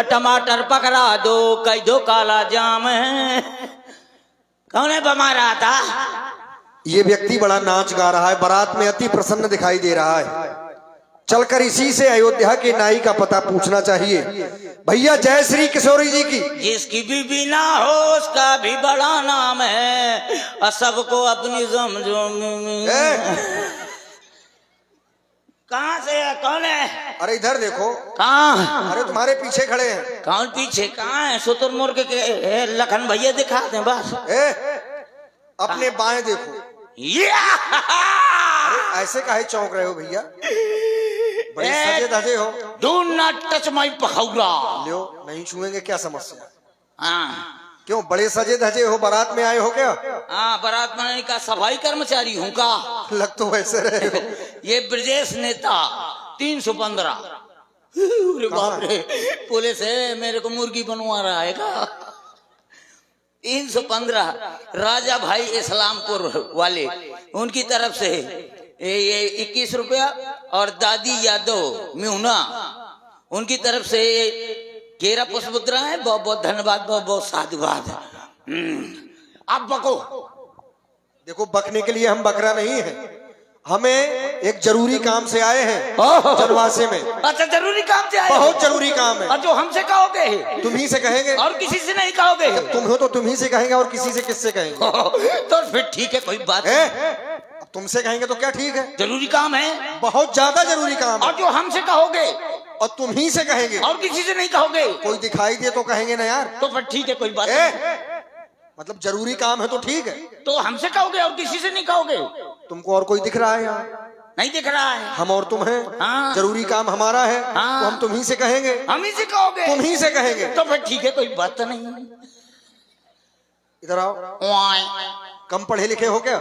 टमाटर पकड़ा दो, कई दो काला जाम है। कौन है बमा रहा था? ये व्यक्ति बड़ा नाच गा रहा है, बारात में अति प्रसन्न दिखाई दे रहा है। चलकर इसी से अयोध्या के नाई का पता पूछना चाहिए। भैया जय श्री किशोरी जी की। जिसकी बीबी ना हो उसका भी बड़ा नाम है, और सबको अपनी समझो। कहाँ से है? कौन है? अरे इधर देखो। कहाँ? अरे तुम्हारे पीछे खड़े हैं। कौन पीछे? कहाँ है? शुतुरमुर्ग के लखन भैया दिखा दे बस। अपने बाएं देखो। अरे ऐसे काहे चौंक रहे हो भैया? बड़े सजे धजे हो। डू नॉट टच माय पखौरा। लो नहीं छुएंगे, क्या समस्या? हाँ क्यों बड़े सजे धजे हो, बारात में आए हो क्या? हाँ, बारात में का सफाई कर्मचारी हूँ का। लग तो वैसे रहे हो। ये ब्रजेश नेता 315। अरे बाप रे, पुलिस है, मेरे को मुर्गी बनवा रहा है का। 315 राजा भाई इस्लामपुर वाले, उनकी तरफ से ये 21 रुपया, और दादी यादव म्यूना उनकी तरफ से 11 पुष्पमुद्रा है। बहुत बहुत धन्यवाद, बहुत बहुत साधुवाद। आप बको। देखो बकने के लिए हम बकरा नहीं है, हमें एक जरूरी काम से आए हैं जनवासे में। अच्छा, जरूरी काम से आए? बहुत जरूरी काम है। और जो हमसे कहोगे तुम ही से कहेंगे, और किसी से नहीं कहोगे? तुम हो तो तुम ही से कहेंगे, और किसी से किससे कहेंगे? तो फिर ठीक है, कोई बात है। तुमसे कहेंगे तो क्या ठीक है, जरूरी काम है, बहुत ज्यादा जरूरी काम है। और जो हमसे कहोगे और तुम ही से कहेंगे, और किसी से नहीं कहोगे? कोई दिखाई दे तो कहेंगे ना यार। तो फिर ठीक है, कोई बात नहीं। मतलब जरूरी काम है तो ठीक है, तो हमसे कहोगे और किसी से नहीं कहोगे? तुमको और कोई दिख रहा है यहाँ? नहीं दिख रहा है। हम और तुम हैं। हाँ। जरूरी काम हमारा है। हाँ। तो हम तुम ही से कहेंगे। हम ही से कहोगे? तुम ही से कहेंगे। तो फिर ठीक है, कोई बात तो नहीं। इधर आओ। कम पढ़े लिखे हो क्या?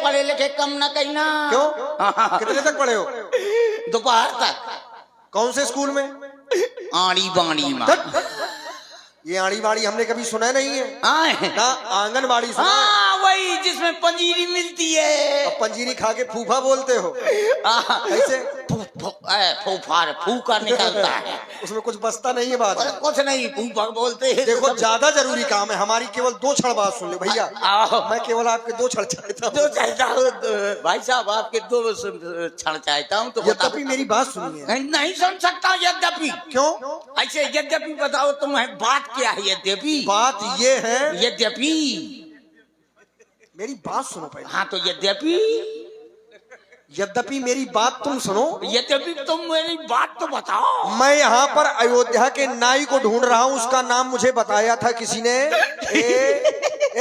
पढ़े लिखे कम ना कहीं ना। क्यों? कितने तक पढ़े हो? दोपहर तक। कौन से स्कूल में? आड़ी बाड़ी में। ये आड़ी बाड़ी हमने कभी सुना नहीं है ना। आंगनबाड़ी सुना है? हाँ, वही जिसमें पंजीरी मिलती है। अब पंजीरी खा के फूफा बोलते हो? कैसे? फूफार फूका निकलता है। उसमें कुछ बचता नहीं है बात। कुछ नहीं, फूफा बोलते हैं। देखो ज्यादा जरूरी काम है, हमारी केवल 2 क्षण बात सुन ले भैया। मैं केवल आपके 2 क्षण चाहता हूँ। 2 चाहता हूँ भाई साहब, आपके 2 क्षण चाहता हूँ। तो यद्यपि मेरी बात सुनिए। नहीं सुन सकता यद्यपि। क्यों? ऐसे यद्यपि बताओ तुम्हें बात क्या है? यद्यपि बात ये है। यद्यपि मेरी बात सुनो पहले। हाँ, तो यद्यपि मेरी बात तुम सुनो। यद्यपि तुम मेरी बात तो बताओ। मैं यहाँ पर अयोध्या के नाई को ढूंढ रहा हूँ, उसका नाम मुझे बताया था किसी ने।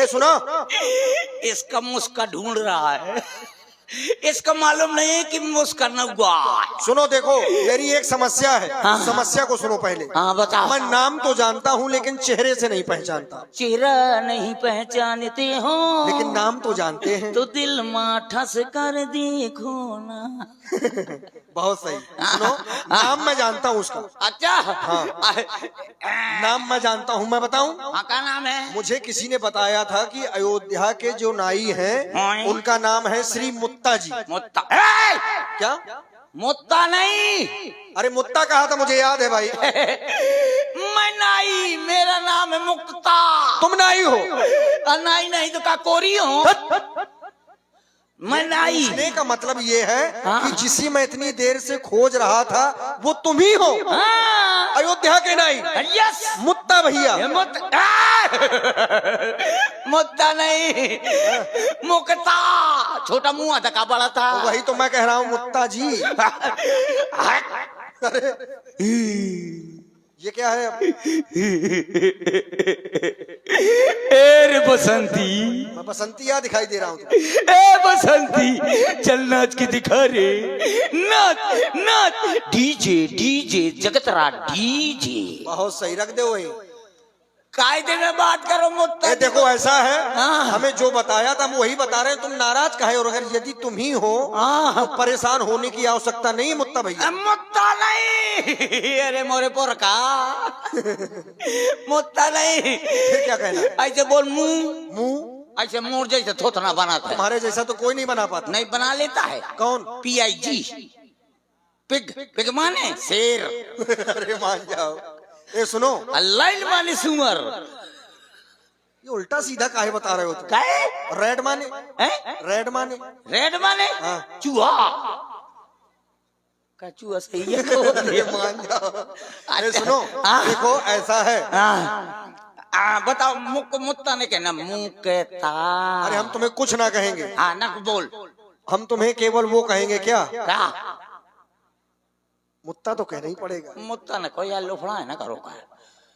सुनो, इसका मुस्का ढूंढ रहा है। इसका मालूम नहीं है कि मुस्का न हुआ। सुनो देखो, मेरी एक समस्या है। हाँ। समस्या को सुनो पहले। हाँ बताओ। मैं नाम तो जानता हूँ लेकिन चेहरे से नहीं पहचानता। चेहरा नहीं पहचानते हो लेकिन नाम तो जानते हैं। तो दिल माठा से कर देखो ना। बहुत सही। सुनो, नाम मैं जानता हूँ उसका। अच्छा। हाँ। नाम मैं जानता हूँ, मैं बताऊं? हाँ, क्या नाम है? मुझे किसी ने बताया था कि अयोध्या के जो नाई हैं उनका नाम है श्री मुत्ता जी। मुत्ता? क्या? मुत्ता नहीं। अरे मुत्ता कहा था, मुझे याद है भाई। मैं नाई, मेरा नाम है मुक्ता। तुम नाई हो? नाई नहीं तो का कोरी हो। मैं नाई। पूछने का मतलब ये है हाँ। कि जिसी मैं इतनी देर से खोज रहा था वो तुम ही हो। हाँ। अयोध्या के नाई। यस, मुत्ता भैया। मुत्ता नहीं, मुक्ता। छोटा मुंह था का बड़ा था। वही तो मैं कह रहा हूँ, मुत्ता जी। अरे ये क्या है? रे बसंती, मैं बसंतिया दिखाई दे रहा हूँ। बसंती चल नाच के दिखा रे। नाच नाच, डीजे डीजे जगतरा डीजे। बहुत सही, रख दे वही। कायदे में बात करो मुत्ता। देखो ऐसा है। हाँ। हमें जो बताया था हम वही बता रहे हैं। तुम नाराज काहे? और अगर यदि तुम ही हो तो परेशान होने की आवश्यकता नहीं है मुत्ता भैया। मुत्ता नहीं। अरे मोरे पोर का। मुत्ता नहीं। फिर क्या कहना? ऐसे बोल, मुंह मुंह। ऐसे मोर जैसे थोथना बनाता है। तुम्हारे जैसा तो कोई नहीं बना पाता। नहीं बना लेता है। कौन? PIG। पिग। पिग माने शेर। अरे मान जाओ। ए सुनो, लाइन माने सुअर। ये उल्टा सीधा काहे बता रहे हो तुम? काहे? रेड माने? हैं? रेड माने? रेड माने? हाँ। चूहा का चूहा सही है ये मान जाओ। ए सुनो, हाँ। देखो ऐसा है। बताओ, मुक मुत्ता ने कहना मुकता। अरे हम तुम्हें कुछ ना कहेंगे, हाँ ना बोल। हम तुम्हें केवल वो कहेंगे क्या, मुत्ता तो कहना ही पड़ेगा। मुत्ता ने कोई यार लोफड़ा है ना करो का,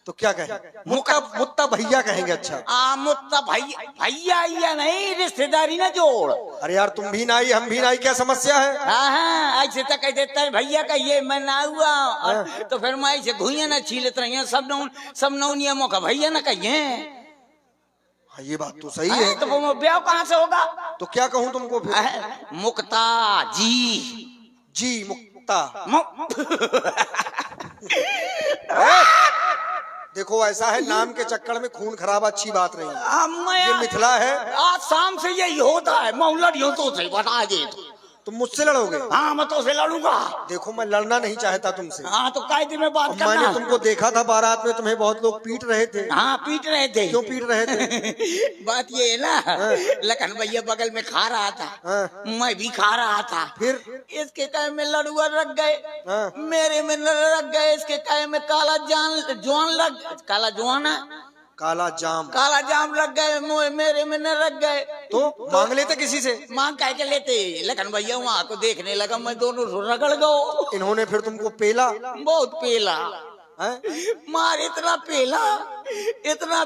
तो क्या कहें? मुत्ता, मुत्ता भैया कहेंगे। अच्छा मुत्ता भैया, भैया या नहीं, रिश्तेदारी ना जोड़। अरे यार तुम भी नाई हम भी नाई, क्या समस्या है? हाँ, ऐसे तो कह देता है भैया का ये मैं ना हुआ, और तो फिर मैं ऐसे घुइया ना छीलत रही, सब नियमों का भैया ना कहिए। हाँ ये बात तो सही है। तो वो ब्याह कहाँ से होगा? तो क्या कहूँ तुमको फिर? मुक्ता जी। जी मुक्ता। देखो ऐसा है, नाम के चक्कर में खून खराब अच्छी बात नहीं। ये मिथिला है। आज शाम से यही होता है, मैं लड़ियों तो से बता दे। तुम मुझसे लड़ोगे? हाँ मैं तो से लड़ूंगा। देखो मैं लड़ना नहीं चाहता तुमसे। हाँ तो कायदे में बात करना। मैंने तुमको देखा था बारात में, तुम्हें बहुत लोग पीट रहे थे। हाँ पीट रहे थे। क्यों पीट रहे थे? बात ये है ना, लखन भैया बगल में खा रहा था, मैं भी खा रहा था। फिर इसके काय में लड़ुआ रख गए, मेरे में रख गए। इसके काय में काला जाम लग गए, मेरे में न रख गए। तो मांग लेते किसी से? मांग कह के लेते। लखन भैया वहाँ को देखने लगा, मैं दोनों रगड़ गो। इन्होंने फिर तुमको पेला? बहुत पेला मार, इतना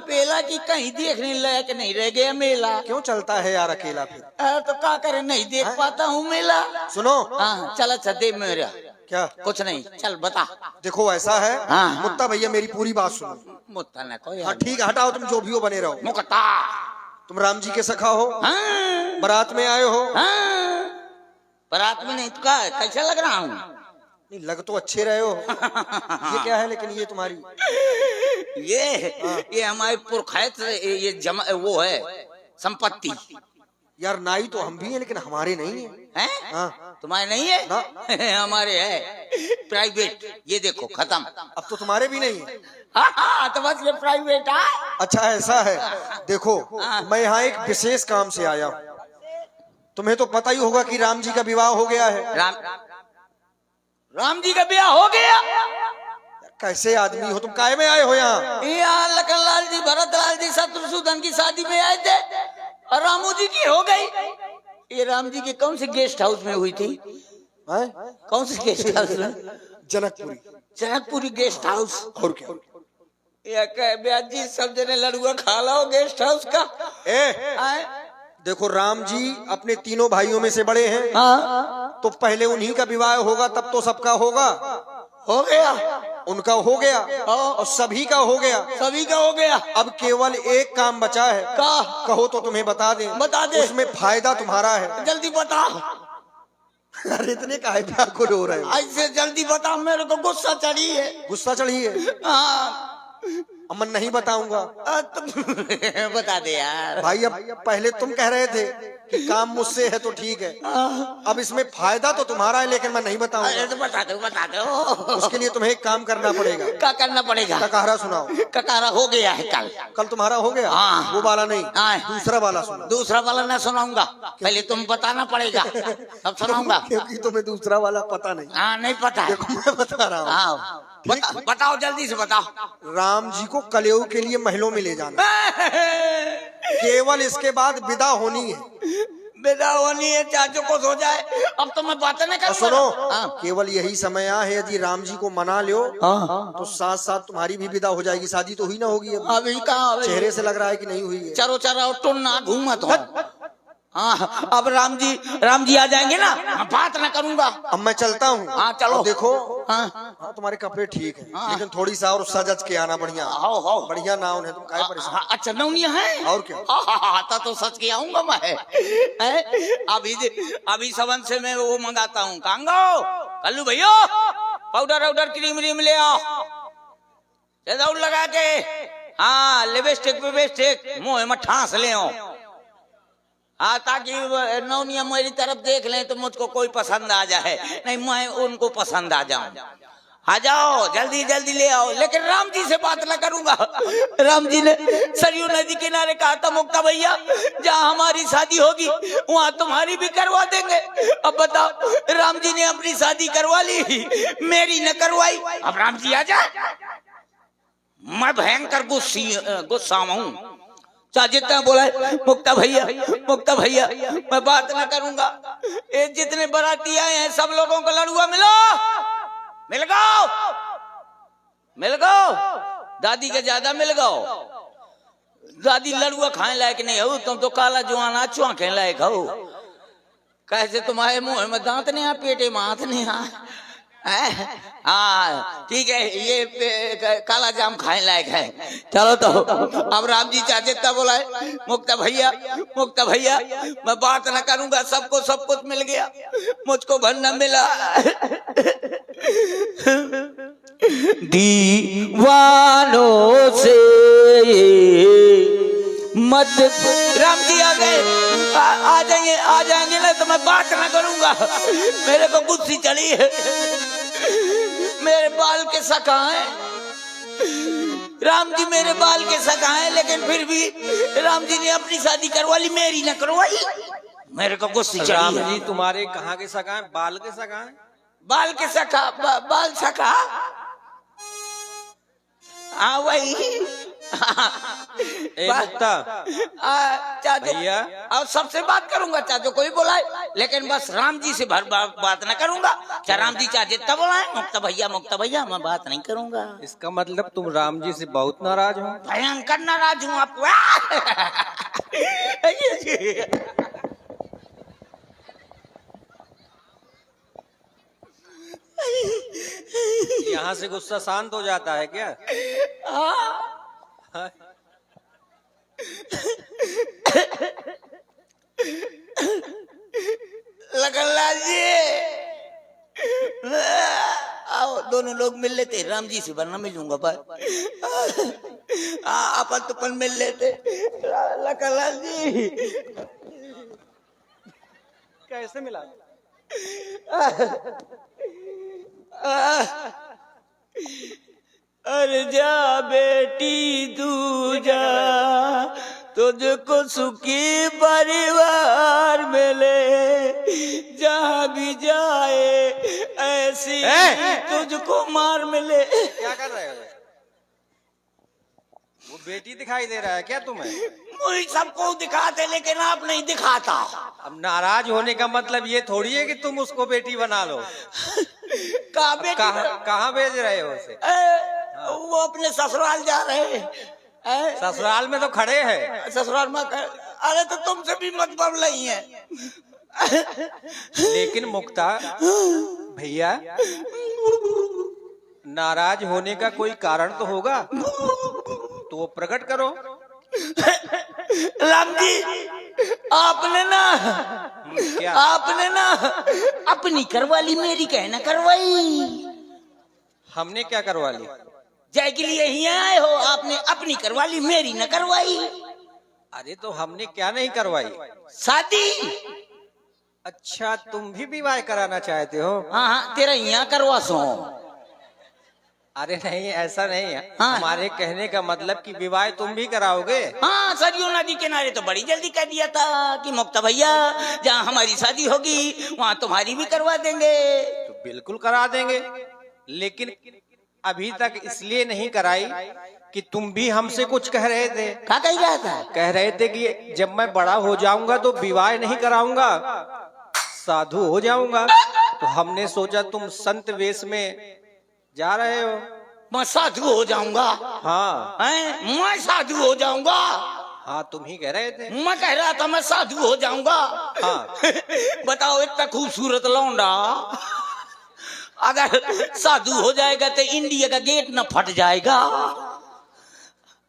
पेला कि कहीं देखने लायक नहीं रह गया मेला। क्यों चलता है यार अकेला फिर? तो क्या करे, नहीं देख पाता हूँ मेला। सुनो, हाँ चल अच्छा दे मेरा। क्या? कुछ नहीं, चल बता। देखो ऐसा है, हाँ। मुत्ता भैया मेरी पूरी बात सुनो। मुत्ता ना कोई। हाँ ठीक है, हटाओ, तुम जो भी हो बने रहो। मुक्ता, तुम राम जी के सखा हो, हाँ। बारात में आए हो। हाँ। बारात में नहीं तो क्या, कैसा लग रहा हूँ? नहीं लग तो अच्छे रहे हो। ये क्या है लेकिन ये तुम्हारी? ये हमारे पुरखैत ये वो है संपत्ति। यार नाई तो हम भी हैं लेकिन हमारे नहीं है। हैं? हाँ। तुम्हारे नहीं है ना। हमारे है प्राइवेट। ये देखो खत्म। अब तो तुम्हारे भी नहीं है। हाँ, तो बस ये प्राइवेट है। अच्छा ऐसा है, देखो मैं यहाँ एक विशेष काम से आया हूँ। तुम्हें तो पता ही होगा कि राम जी का विवाह हो गया है। राम जी का ब्याह हो गया? कैसे आदमी हो तुम, काहे में आए हो यहाँ? लखन लाल जी, भरत लाल जी, शत्रुसूदन की शादी में आए थे और रामू जी की हो गई। ये राम जी के कौन से गेस्ट हाउस में हुई थी? कौन से गेस्ट हाउस में? Janakpuri guest house. और क्या? जी सब जने लड़ुआ खा लो गेस्ट हाउस का। देखो राम जी अपने तीनों भाइयों में से बड़े हैं। हाँ। तो पहले उन्हीं का विवाह होगा, तब तो सबका होगा। हो गया, उनका हो गया और सभी का हो गया। सभी का हो गया। अब केवल एक काम बचा है। कहो तो तुम्हें बता दें। बता दे। उसमें फायदा तुम्हारा है। जल्दी बता। अरे इतने काहे व्याकुल हो रहे हो? ऐसे जल्दी बता, मेरे को गुस्सा चढ़ी है। गुस्सा चढ़ी है? हाँ। अब मैं नहीं बताऊंगा। बता दे यार। भाई अब पहले तुम कह रहे थे कि काम मुझसे है तो ठीक है, अब इसमें फायदा तो तुम्हारा है लेकिन मैं नहीं बताऊंगा। तो बता दो। उसके लिए तुम्हें एक काम करना पड़ेगा। क्या करना पड़ेगा? ककारा सुनाओ। ककारा हो गया है कल तुम्हारा हो गया? हाँ। वो वाला नहीं, दूसरा वाला सुनो। दूसरा वाला ना सुनाऊंगा, पहले तुम बताना पड़ेगा तब सुनाऊंगा। क्योंकि तुम्हें दूसरा वाला पता नहीं। हाँ नहीं पता। देखो मैं बता रहा हूँ। बताओ जल्दी से बताओ। राम जी को कलयुग के लिए महलों में ले जाना, केवल इसके बाद विदा होनी है। विदा होनी है, चाचो को सो जाए। अब तो मैं बातें नहीं करूंगा। सुनो, केवल यही समय है, यदि राम जी को मना लो तो साथ साथ तुम्हारी भी विदा हो जाएगी। शादी तो हुई ना होगी अभी कहाँ? चेहरे से लग रहा है कि नहीं हुई है। चलो चलो टुन्ना घूमत हो। हाँ अब राम जी आ जाएंगे ना, मैं बात ना करूंगा। अब मैं चलता हूँ। हाँ चलो। देखो हाँ तुम्हारे कपड़े ठीक है, लेकिन थोड़ी सा और सजज के आना बढ़िया। बढ़िया ना उन्हें तुम काहे परेशान? अच्छा नौनिया है और क्या? आता तो सच के आऊंगा मैं। अभी सबन से मैं वो मंगाता हूँ। कांगो कल्लू भैया, पाउडर क्रीम ले आओ, दौड़ लगा के। हाँ लिपस्टिक मुँह में ठांस ले आओ। हाँ ताकि नौनिया मेरी तरफ देख लें तो मुझको कोई पसंद आ जाए, नहीं मैं उनको पसंद आ जाऊं। आ जाओ जल्दी जल्दी ले आओ, लेकिन राम जी से बात ना करूंगा। राम जी ने सरयू नदी किनारे कहा था मुक्ता भैया जहाँ हमारी शादी होगी वहाँ तुम्हारी भी करवा देंगे। अब बताओ राम जी ने अपनी शादी करवा ली, मेरी न करवाई। अब राम जी आ जाए, मैं भयंकर गुस्सा हूँ। जितना बोला मुक्ता भैया मैं बात ना करूंगा। ये जितने बाराती आए हैं सब लोगों को लड़ुआ मिल गो, दादी के ज्यादा मिल गो। दादी लड़ुआ खाने लायक नहीं हो, तुम तो काला जुआन चुआ खाने लायक हो। कैसे तुम्हारे मुंह में दांत नहीं आ, पेटे में हाथ नहीं आ। हाँ ठीक है, ये काला जाम खाने लायक है। चलो तो अब राम जी चाहते तब बोला है मुक्ता भैया मैं बात ना करूंगा, सबको सब कुछ मिल गया, मुझको भर न मिला। दीवानों से मत। राम जी आ गए, आ जाएंगे ना तो मैं बात ना करूंगा। मेरे को गुस्सी चढ़ी है, मेरे बाल के सखा है राम जी, मेरे बाल के सखा है, लेकिन फिर भी राम जी ने अपनी शादी करवा ली, मेरी न करवाई। मेरे को गुस्सी चढ़ी। राम जी तुम्हारे कहाँ के सखा है? बाल के सखा है? बाल के सखा, बाल सखा, हाँ वही। मुक्ता भैया और सबसे बात करूंगा, चाचो कोई बोला है, लेकिन बस राम जी से बात ना करूंगा। क्या राम जी चाहते तब बोला है मुक्ता भैया मैं बात नहीं करूंगा। इसका मतलब तुम राम जी से बहुत नाराज हो? भयंकर नाराज हूँ आपको। यहाँ से गुस्सा शांत हो जाता है क्या? लगनलाल जी आओ, दोनों लोग मिल लेते। राम जी से वरना मिलूंगा भाई, अपन तो मिल लेते। लगनलाल जी कैसे मिला? अरे जा बेटी तू जा, तुझको सुखी परिवार मिले, जहाँ भी जाए ऐसी तुझको मार मिले। क्या कर रहे हो? वो बेटी दिखाई दे रहा है क्या तुम्हें? मुझे सबको दिखाते, लेकिन आप नहीं दिखाता। अब नाराज होने का मतलब ये थोड़ी है कि तुम उसको बेटी बना लो। कहाँ भेज रहे हो उसे? वो अपने ससुराल जा रहे हैं। ससुराल में तो खड़े हैं। ससुराल में अरे तो तुमसे भी मतलब नहीं है। लेकिन मुक्ता भैया, नाराज होने का कोई कारण तो होगा, तो वो प्रकट करो। राम जी आपने ना अपनी करवा ली, मेरी कहना करवाई। हमने क्या करवा ली? जय के लिए यहीं आए हो, आपने अपनी करवा ली, मेरी न करवाई। अरे तो हमने क्या नहीं करवाई? शादी। अच्छा तुम भी विवाह कराना चाहते हो? हाँ तेरा यहाँ करवा सो। अरे नहीं, ऐसा नहीं है। हाँ। हमारे कहने का मतलब कि विवाह तुम भी कराओगे? हाँ सरयू नदी किनारे तो बड़ी जल्दी कह दिया था कि मुक्ता भैया जहाँ हमारी शादी होगी वहाँ तुम्हारी भी करवा देंगे। तो बिल्कुल करा देंगे, लेकिन अभी तक इसलिए नहीं कराई कि तुम भी हमसे कुछ कह रहे थे। क्या कह रहा था? कह रहे थे कि जब मैं बड़ा हो जाऊंगा तो विवाह नहीं कराऊंगा, साधु हो जाऊंगा। तो हमने सोचा तुम संत वेश में जा रहे हो। मैं साधु हो जाऊंगा? हाँ मैं साधु हो जाऊंगा? हाँ तुम ही कह रहे थे। मैं कह रहा था मैं साधु हो जाऊंगा। हाँ बताओ इतना खूबसूरत लौंडा अगर साधु हो जाएगा तो इंडिया का गेट न फट जाएगा।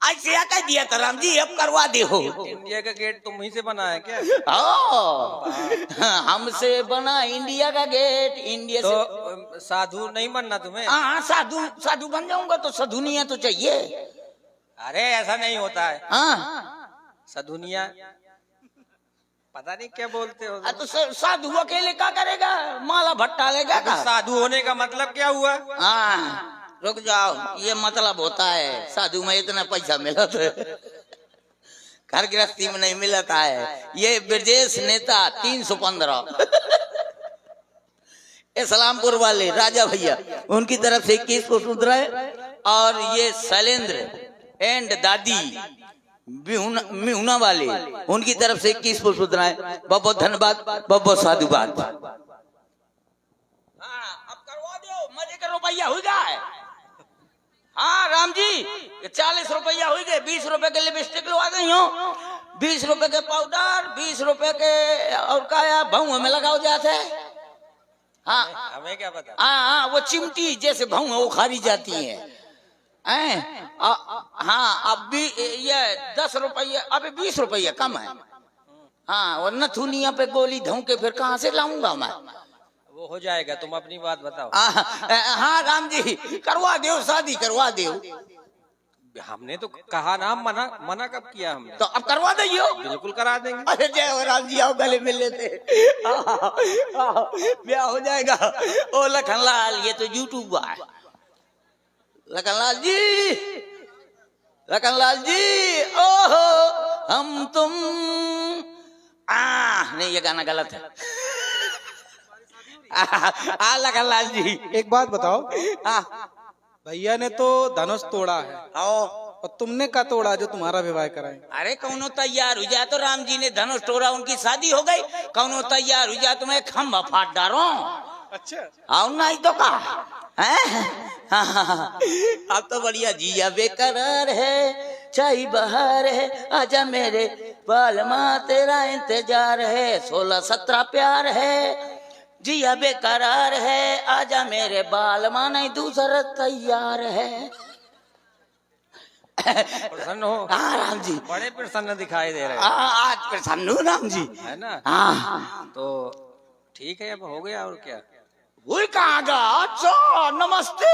ऐसे क्या कह दिया था राम जी, अब करवा दे हो। इंडिया का गेट तुम ही से बना है क्या? हमसे बना इंडिया का गेट। इंडिया तो से साधु नहीं बनना तुम्हें? हाँ साधु बन जाऊंगा तो सधुनिया तो चाहिए। अरे ऐसा नहीं होता है। हाँ सधुनिया पता नहीं क्या बोलते हो तो साधु अकेले क्या करेगा, माला भट्टा लेगा तो साधु होने का मतलब क्या हुआ? हाँ रुक जाओ, ये मतलब होता है साधु में इतना पैसा मिला तो घर गृहस्थी में नहीं मिलता है। ये ब्रजेश नेता 315 इस्लामपुर वाले राजा भैया उनकी तरफ से 21 को सूत्र है, और ये शैलेंद्र एंड दादी मिहुना वाले उनकी तरफ से 21 को सूत्र है। बहुत बहुत धन्यवाद, बहुत बहुत साधुवाद। हाँ अब करवा दो, मजे का रुपया हो गया। हाँ राम जी 40 रुपया हो गए, 20 रुपए के लिपस्टिक लगा गई हो, 20 रुपए के पाउडर, 20 रुपए के और क्या भाव में लगाओ जाते है। हाँ हमें क्या पता। हाँ वो चिमटी जैसे भाव वो खारी जाती है। हाँ अब भी ये 10 रुपया, अभी 20 रुपया कम है। हाँ और नथुनिया पे गोली धों के फिर कहाँ से लाऊंगा मैं? वो हो जाएगा, तुम अपनी बात बताओ। हाँ राम जी करवा दो, शादी करवा दो। हमने तो कहा ना, मना कब किया हमने? तो अब करवा दो, बिल्कुल करा देंगे। अरे जय हो राम जी, आओ गले मिल लेते, ब्याह हो जाएगा। ओ लखनलाल, ये तो यूट्यूब है। लखनलाल जी, लखनलाल जी, ओहो हम तुम नहीं ये गाना गलत है। लखनलाल जी एक बात बताओ, हाँ भैया ने तो धनुष तोड़ा है और तुमने का तोड़ा जो तुम्हारा विवाह कराए? अरे कौनो तैयार हो जाए तो राम जी ने धनुष तोड़ा, उनकी शादी हो गई। कौनो तैयार हो जाए तो मैं खम्भा फाट डालो। अच्छा आओ नहीं तो का अब तो बढ़िया जिया बेकरार है, चाय बहार है, आजा मेरे बालमा तेरा इंतजार है, 16-17 प्यार है, जिया बेकरार है, आजा मेरे बालमा नहीं दूसरा तैयार है। प्रसन्न हो? हाँ राम जी बड़े प्रसन्न दिखाई दे रहे हैं। आज प्रसन्न हूँ राम जी, है ना? हाँ तो ठीक है, अब हो गया और क्या। वही कहाँ गा। अच्छा नमस्ते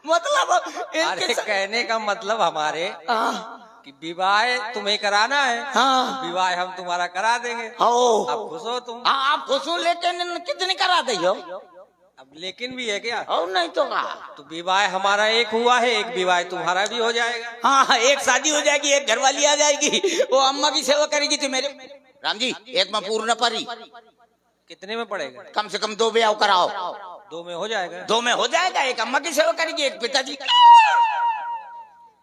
मतलब अरे कहने का मतलब हमारे कि विवाह तुम्हें कराना है, हाँ विवाह हम तुम्हारा करा देंगे। हो अब खुश हो तुम? हाँ आप खुश हो, लेकिन कितने करा दे हो? अब लेकिन भी है क्या? और नहीं तो का। तो विवाह हमारा एक हुआ है, एक विवाह तुम्हारा भी हो जाएगा। हाँ एक शादी हो जाएगी, एक घरवाली आ जाएगी, वो अम्मा की सेवा करेगी। तो मेरे राम जी एक में पूर्ण परी, कितने में पड़ेगा? कम से कम 2 ब्याह कराओ। 2 में हो जाएगा। 2 में हो जाएगा, एक अम्मा की सेवा करेगी, एक पिताजी।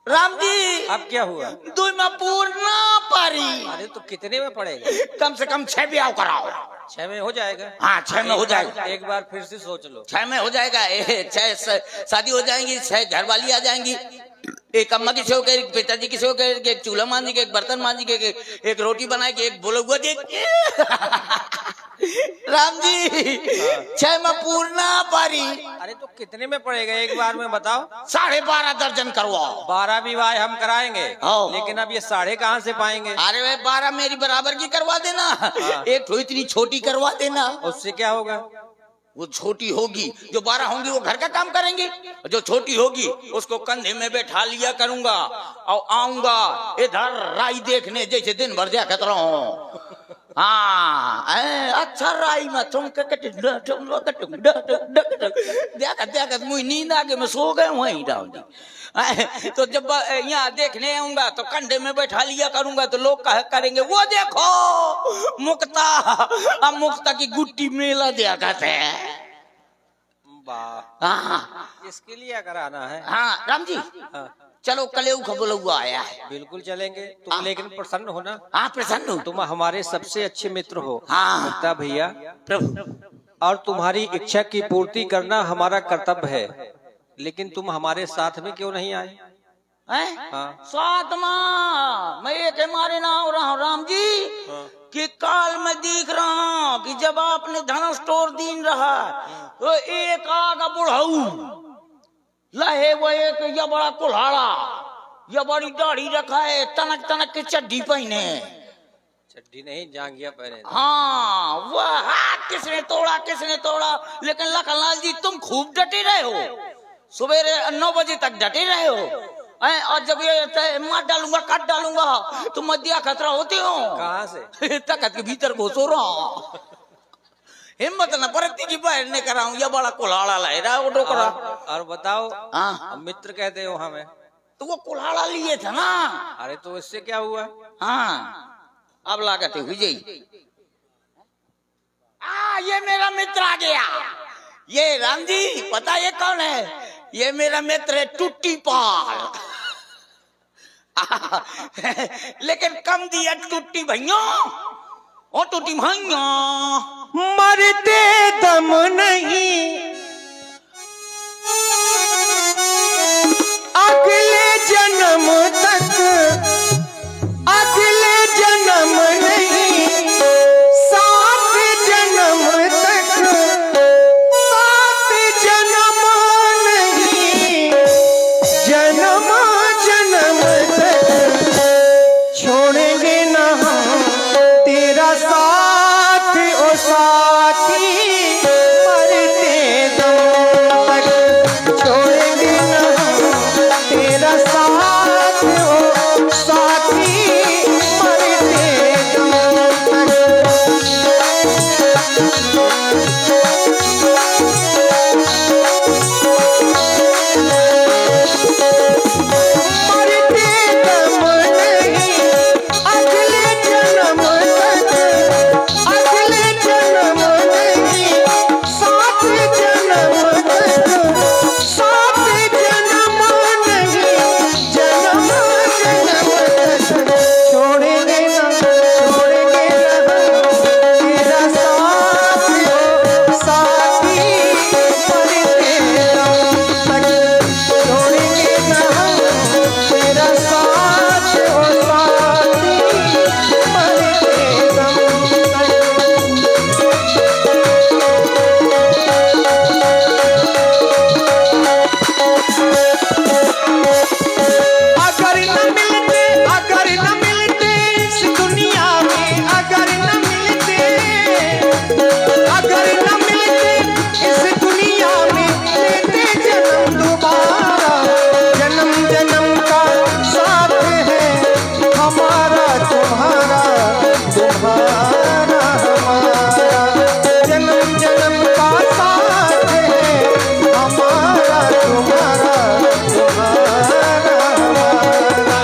राम जी अब क्या हुआ? 2 में पूर्ण परी, अरे तो कितने में पड़ेगा? कम से कम 6 ब्याह कराओ। 6 में हो जाएगा। हाँ 6 में हो जाएगा। एक बार फिर से सोच लो। 6 में हो जाएगा। 6 शादी हो जाएंगी, 6 घरवाली आ जाएंगी, एक अम्मा की सेवा करेगी, पिताजी की सेवा करेगी, एक चूल्हा मांझेगी, एक बर्तन मांझेगी, एक रोटी बनाएगी, एक बोला हुआ देगी। राम जी 6 में पूर्ण पारी। अरे तो कितने में पड़ेगा एक बार में बताओ? 12.5 दर्जन करवाओ। 12 विवाह हम कराएंगे, हाँ। लेकिन अब ये 12.5 कहाँ से पाएंगे? अरे भाई 12 मेरी बराबर की करवा देना। हाँ। एक तो इतनी छोटी करवा देना। उससे क्या होगा? वो छोटी होगी, जो 12 होंगी वो घर का काम करेंगे, जो छोटी होगी उसको कंधे में बैठा लिया करूंगा और आऊंगा इधर राई देखने, जैसे दिन भर देखत रहो। हाँ अच्छा राई में तुम देखत मुझे नींद आ गई, मैं सो गए वहीं डाउन। तो जब यहाँ देखने आऊंगा तो कंधे में बैठा लिया करूंगा, तो लोग कह करेंगे वो देखो मुक्ता, अब मुक्ता की गुट्टी मेला देखत है। वाह, इसके लिए कराना है। हाँ राम जी हाँ। चलो कलेऊ खबोला हुआ आया है। बिल्कुल चलेंगे तुम, लेकिन प्रसन्न हो ना? हाँ प्रसन्न हूँ। तुम हमारे सबसे अच्छे मित्र हो हाँ। मुक्ता भैया, प्रभु और तुम्हारी इच्छा की पूर्ति करना हमारा कर्तव्य है, लेकिन तुम हमारे साथ में क्यों नहीं आए? हाँ। साथ में मैं एक मारे ना हो रहा हूँ राम जी। हाँ। कि काल में देख रहा हूँ कि जब आपने धनुष तोड़ दीन रहा तो एक आगा बुढ़ाऊ लहे, वो एक या बड़ा कुल्हाड़ा या बड़ी दाढ़ी रखा है, तनक तनक की चड्डी पहने। चड्डी नहीं, जांघिया पहने। हाँ वह हाथ किसने तोड़ा, लेकिन लखनलाल जी तुम खूब डटे रहे हो, सवेरे 9 बजे तक डटे रहे हो, और जब ये मार डालूंगा काट डालूंगा तो मध्या खतरा होते हो। कहाँ से? तकत के भीतर घुसो रहा हिम्मत न परती की बाहर ने कराऊं या बड़ा कुल्हाड़ा लाए रहा वो डोकरा। और बताओ, हाँ मित्र कहते हो हमें, तो वो कुल्हाड़ा लिए था ना। अरे तो इससे क्या हुआ? हाँ अब लागत है विजय। ये मेरा मित्र आ गया। ये राम जी पता ये कौन है? ये मेरा मित्र है टूटी पाल। लेकिन कम दिया टूटी भैया। ओ टूटी भैया मरते दम नहीं अगले जन्म तक, अगले जन्म नहीं सात जन्म तक, सात जन्म नहीं जन्म जन्म तक छोड़ेंगे ना हम तेरा साथ ओ साथी, मरते दम तक छोड़ेंगे ना हम तेरा साथ ओ साथी, मरते दम मरते दम नहीं अगले जन्म तक, अगले जन्म नहीं सात जन्म तक, सात जन्म नहीं जन्म जन्म तक छोड़ेंगे ना, छोड़ेंगे ना तेरा साथ ओ साथी, मरते दम तक छोड़ेंगे ना तेरा साथ ओ साथी, मरते दम तक। अगर न मिलते इस दुनिया में, अगर न मिलते, अगर न मिलते इस दुनिया में लेते जन्म दोबारा, जन्म जन्म का साथ है हमारा तुम्हारा, तुम्हारा हमारा, जन्म जन्म का साथ है हमारा तुम्हारा, तुम्हारा हमारा।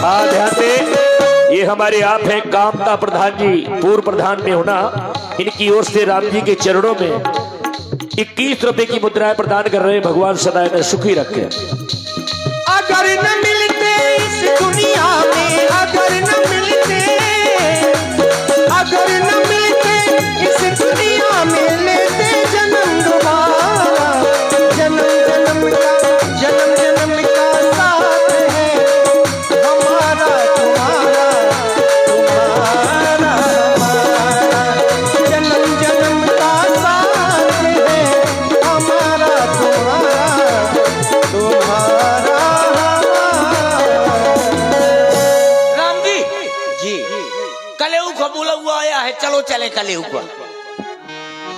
हाँ ध्यान दे, ये हमारे आप हैं कामता प्रधान जी, पूर्व प्रधान में होना। इनकी ओर से राम जी के चरणों में 21 रुपए की मुद्राएं प्रदान कर रहे हैं। भगवान सदा इन्हें सुखी रखे। अगर न मिलते इस दुनिया में, अगर न मिलते, अगर न मिलते इस दुनिया में लेते जन्म दोबारा, जन्म जन्म का, जन्म जन्म का साथ है हमारा तुम्हारा, तुम्हारा हमारा, जन्म जन्म का साथ है हमारा तुम्हारा, तुम्हारा राम जी जी कलेऊ का बोला हुआ आया है, चलो चले कलेऊ का।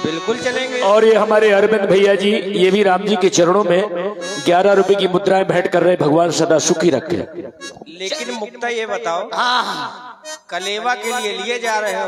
बिल्कुल चलेंगे। और ये हमारे अरविंद भैया जी, ये भी राम जी के चरणों में 11 रुपए की मुद्राएं भेंट कर रहे हैं। भगवान सदा सुखी रखे। लेकिन मुक्ता ये बताओ, हाँ कलेवा के लिए लिए जा रहे हो